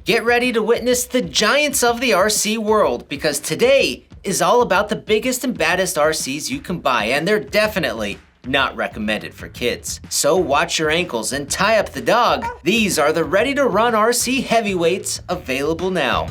Get ready to witness the giants of the RC world, because today is all about the biggest and baddest RCs you can buy, and they're definitely not recommended for kids. So watch your ankles and tie up the dog. These are the ready-to-run RC heavyweights available now.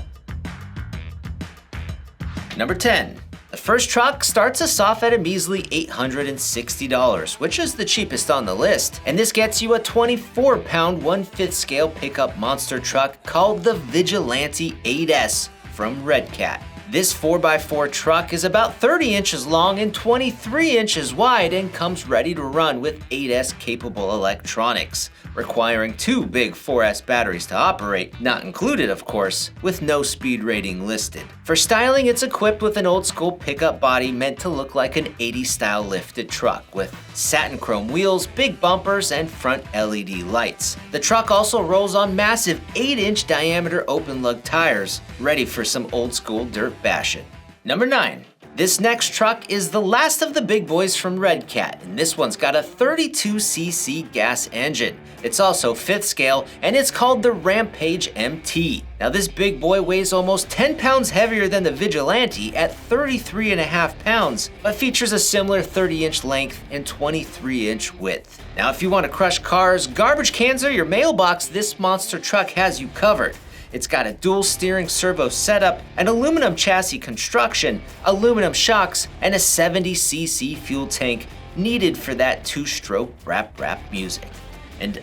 Number 10. The first truck starts us off at a measly $860, which is the cheapest on the list. And this gets you a 24-pound 1/5 scale pickup monster truck called the Vigilante 8S from Red Cat. This 4x4 truck is about 30 inches long and 23 inches wide and comes ready to run with 8S capable electronics, requiring 2 big 4S batteries to operate, not included of course, with no speed rating listed. For styling, it's equipped with an old school pickup body meant to look like an 80s style lifted truck with satin chrome wheels, big bumpers, and front LED lights. The truck also rolls on massive 8-inch diameter open lug tires, ready for some old school dirt bashing. Number 9. This next truck is the last of the big boys from Red Cat, and this one's got a 32cc gas engine. It's also 5th scale, and it's called the Rampage Mt. Now this big boy weighs almost 10 pounds heavier than the Vigilante at 33.5 pounds, but features a similar 30-inch length and 23-inch width. Now if you want to crush cars, garbage cans, or your mailbox, this monster truck has you covered. It's got a dual steering servo setup, an aluminum chassis construction, aluminum shocks, and a 70cc fuel tank needed for that 2-stroke rap music. And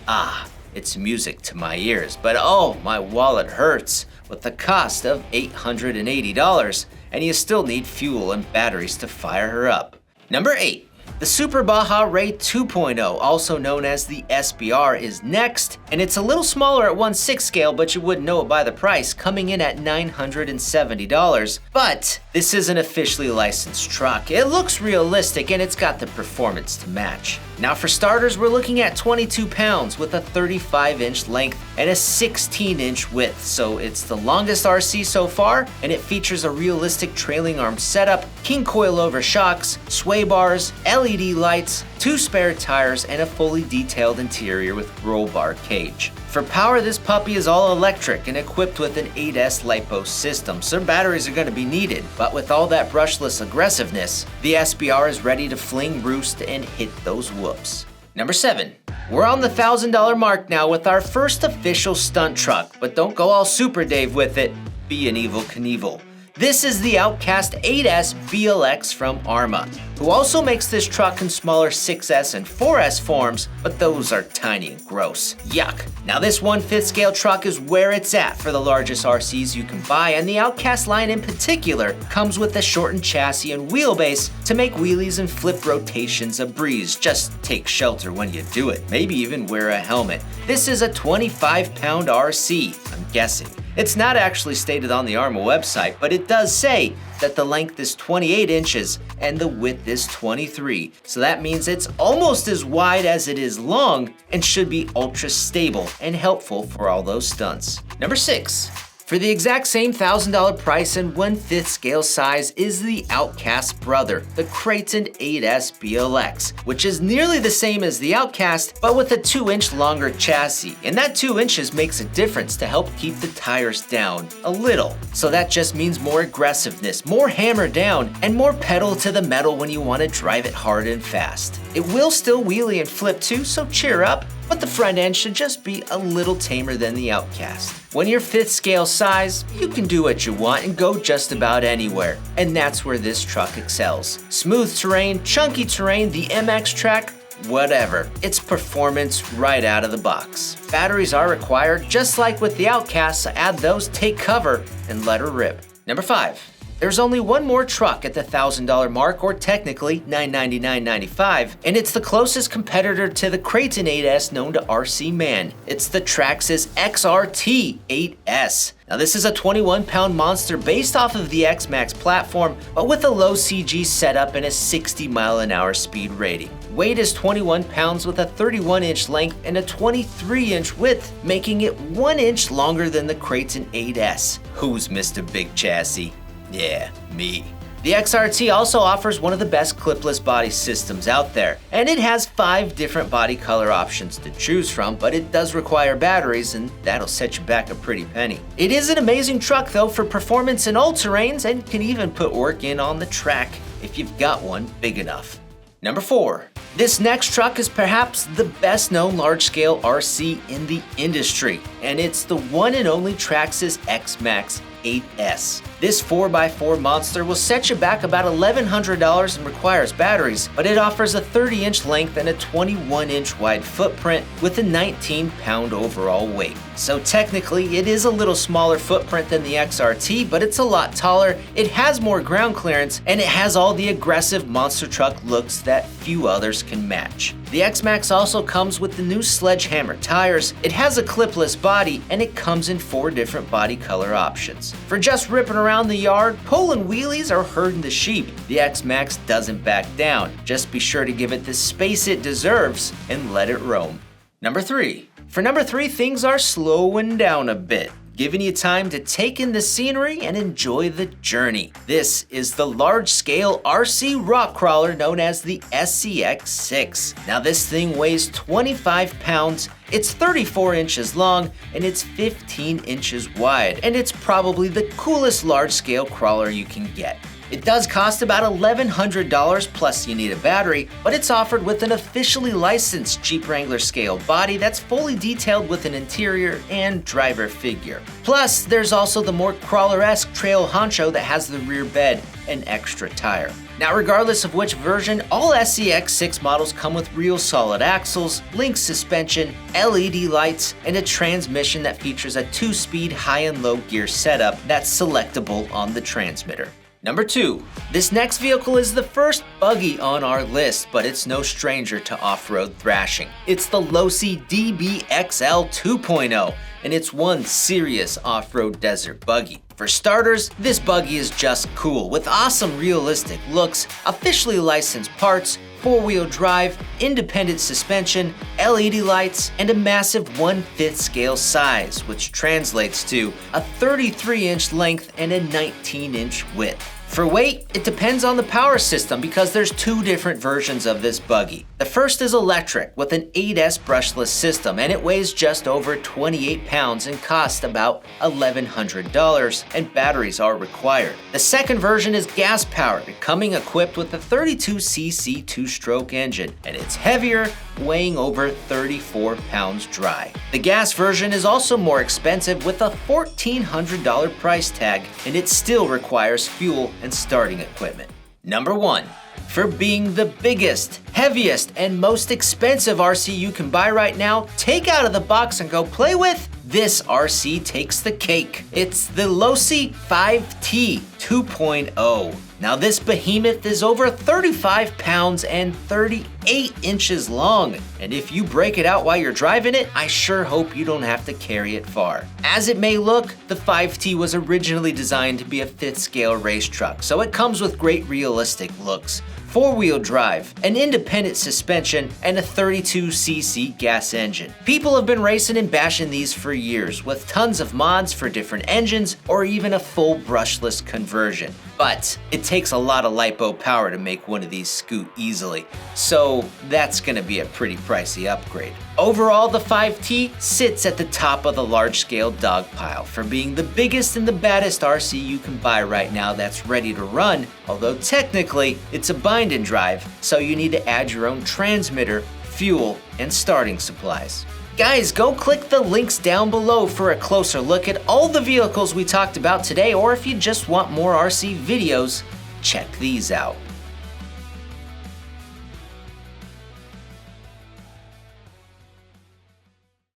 it's music to my ears, but oh, my wallet hurts with the cost of $880, and you still need fuel and batteries to fire her up. Number 8. The Super Baja Ray 2.0, also known as the SBR, is next, and it's a little smaller at 1/6 scale, but you wouldn't know it by the price, coming in at $970. But this is an officially licensed truck. It looks realistic, and it's got the performance to match. Now for starters, we're looking at 22 pounds with a 35-inch length and a 16-inch width, so it's the longest RC so far, and it features a realistic trailing arm setup, king coilover shocks, sway bars, LED lights, 2 spare tires, and a fully detailed interior with roll bar cage. For power, this puppy is all electric and equipped with an 8S LiPo system, so batteries are going to be needed. But with all that brushless aggressiveness, the SBR is ready to fling roost and hit those whoops. Number 7. We're on the $1,000 mark now with our first official stunt truck, but don't go all Super Dave with it. Be an Evel Knievel. This is the Outcast 8S BLX from Arma, who also makes this truck in smaller 6S and 4S forms, but those are tiny and gross. Yuck. Now this 1/5 scale truck is where it's at for the largest RCs you can buy, and the Outcast line in particular comes with a shortened chassis and wheelbase to make wheelies and flip rotations a breeze. Just take shelter when you do it. Maybe even wear a helmet. This is a 25-pound RC, I'm guessing. It's not actually stated on the Arma website, but it does say that the length is 28 inches and the width is 23. So that means it's almost as wide as it is long and should be ultra stable and helpful for all those stunts. Number 6. For the exact same $1,000 price and 1/5 scale size is the Outcast brother, the Kraken 8S BLX, which is nearly the same as the Outcast, but with a 2-inch longer chassis. And that 2 inches makes a difference to help keep the tires down a little. So that just means more aggressiveness, more hammer down, and more pedal to the metal when you want to drive it hard and fast. It will still wheelie and flip too, so cheer up. But the front end should just be a little tamer than the Outcast. When you're 5th scale size, you can do what you want and go just about anywhere. And that's where this truck excels. Smooth terrain, chunky terrain, the MX track, whatever. It's performance right out of the box. Batteries are required, just like with the Outcast, so add those, take cover, and let her rip. Number 5. There's only one more truck at the $1,000 mark, or technically $999.95, and it's the closest competitor to the Kraken 8S known to RC Man. It's the Trax's XRT 8S. Now this is a 21-pound monster based off of the XMAX platform, but with a low CG setup and a 60-mile-an-hour speed rating. Weight is 21 pounds with a 31-inch length and a 23-inch width, making it 1 inch longer than the Kraken 8S. Who's Mr. Big Chassis? Yeah, me. The XRT also offers one of the best clipless body systems out there, and it has 5 different body color options to choose from, but it does require batteries, and that'll set you back a pretty penny. It is an amazing truck though for performance in all terrains, and can even put work in on the track if you've got one big enough. Number 4. This next truck is perhaps the best known large-scale RC in the industry, and it's the one and only Trax's XMAX 8S. This 4x4 monster will set you back about $1,100 and requires batteries, but it offers a 30-inch length and a 21-inch wide footprint with a 19-pound overall weight. So technically, it is a little smaller footprint than the XRT, but it's a lot taller, it has more ground clearance, and it has all the aggressive monster truck looks that few others can match. The XMAX also comes with the new Sledgehammer tires, it has a clipless body, and it comes in 4 different body color options. For just ripping around the yard, pulling wheelies, or herding the sheep, the XMAX doesn't back down. Just be sure to give it the space it deserves and let it roam. Number 3. For number 3, things are slowing down a bit, giving you time to take in the scenery and enjoy the journey. This is the large-scale RC rock crawler known as the SCX-6. Now this thing weighs 25 pounds, it's 34 inches long, and it's 15 inches wide, and it's probably the coolest large-scale crawler you can get. It does cost about $1,100 plus you need a battery, but it's offered with an officially licensed Jeep Wrangler scale body that's fully detailed with an interior and driver figure. Plus, there's also the more crawler-esque trail honcho that has the rear bed and extra tire. Now, regardless of which version, all SCX-6 models come with real solid axles, link suspension, LED lights, and a transmission that features a 2-speed high and low gear setup that's selectable on the transmitter. Number 2. This next vehicle is the first buggy on our list, but it's no stranger to off-road thrashing. It's the Losi DBXL 2.0, and it's one serious off-road desert buggy. For starters, this buggy is just cool, with awesome realistic looks, officially licensed parts, 4-wheel drive, independent suspension, LED lights, and a massive 1/5 scale size, which translates to a 33-inch length and a 19-inch width. For weight, it depends on the power system because there's 2 different versions of this buggy. The first is electric with an 8S brushless system, and it weighs just over 28 pounds and costs about $1,100, and batteries are required. The second version is gas powered, coming equipped with a 32cc 2-stroke engine, and it's heavier, weighing over 34 pounds dry. The gas version is also more expensive with a $1,400 price tag, and it still requires fuel and starting equipment. Number 1. For being the biggest, heaviest, and most expensive RC you can buy right now, take out of the box and go play with, this RC takes the cake. It's the Losi 5T 2.0. Now this behemoth is over 35 pounds and 38 inches long, and if you break it out while you're driving it, I sure hope you don't have to carry it far. As it may look, the 5T was originally designed to be a 5th scale race truck, so it comes with great realistic looks. 4-wheel drive, an independent suspension, and a 32cc gas engine. People have been racing and bashing these for years, with tons of mods for different engines or even a full brushless conversion. But it takes a lot of LiPo power to make one of these scoot easily, so that's gonna be a pretty pricey upgrade. Overall, the 5T sits at the top of the large-scale dog pile for being the biggest and the baddest RC you can buy right now that's ready to run, although technically it's a bind and drive, so you need to add your own transmitter, fuel, and starting supplies. Guys, go click the links down below for a closer look at all the vehicles we talked about today, or if you just want more RC videos, check these out.